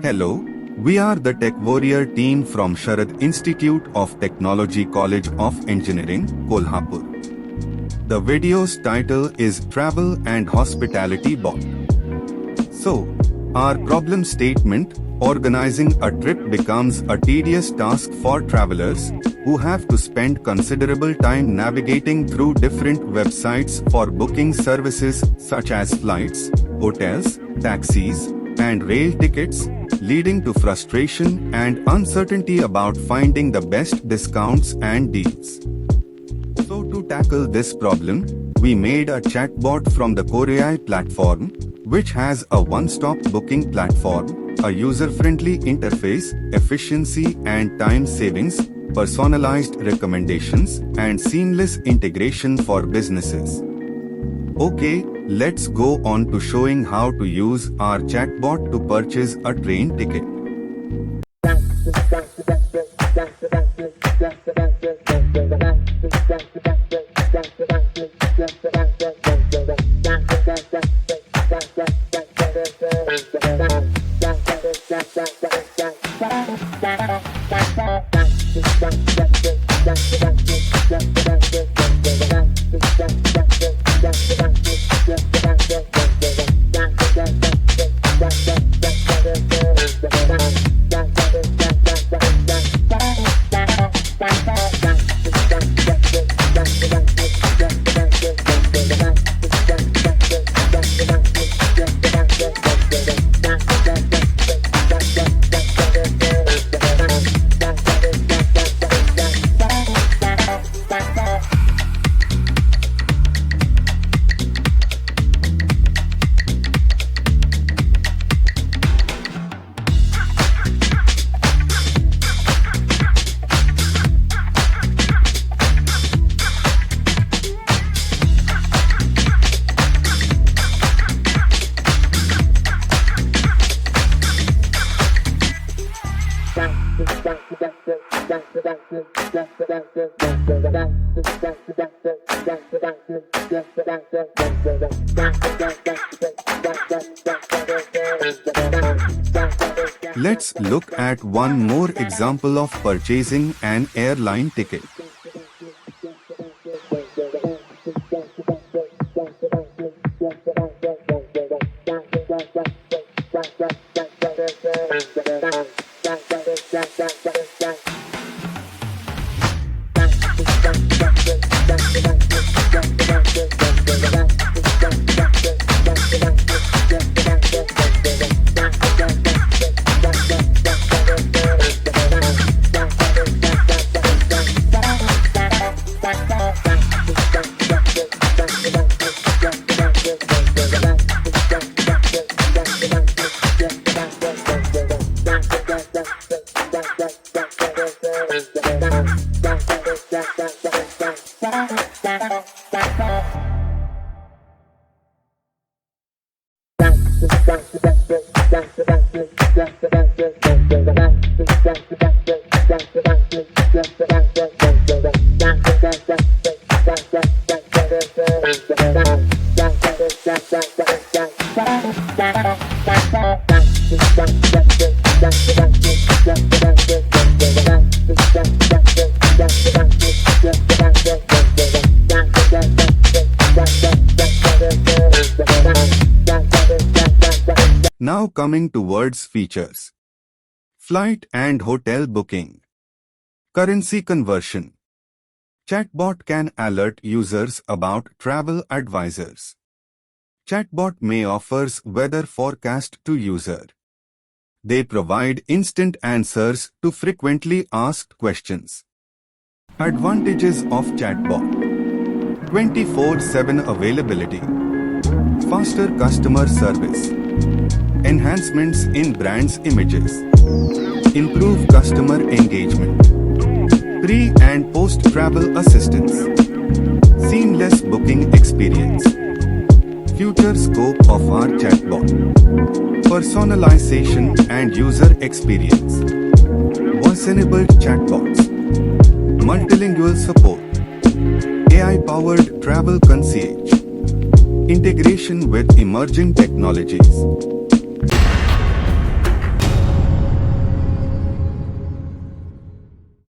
Hello, we are the Tech Warrior team from Sharad Institute of Technology College of Engineering, Kolhapur. The video's title is Travel and Hospitality Bot. So, our problem statement: organizing a trip becomes a tedious task for travelers who have to spend considerable time navigating through different websites for booking services such as flights, hotels, taxis, and rail tickets, leading to frustration and uncertainty about finding the best discounts and deals. So to tackle this problem, we made a chatbot from the Kore.AI platform, which has a one-stop booking platform, a user-friendly interface, efficiency and time savings, personalized recommendations, and seamless integration for businesses. Okay, let's go on to showing how to use our chatbot to purchase a train ticket. Let's look at one more example of purchasing an airline ticket. Now coming towards features. Flight and hotel booking. Currency conversion. Chatbot can alert users about travel advisors. Chatbot may offers weather forecast to user. They provide instant answers to frequently asked questions. Advantages of chatbot. 24/7 availability. Faster customer service. Enhancements in brands' images. Improve customer engagement. Pre- and post-travel assistance. Seamless booking experience. Future scope of our chatbot. Personalization and user experience. Voice-enabled chatbots. Multilingual support. AI-powered travel concierge. Integration with emerging technologies.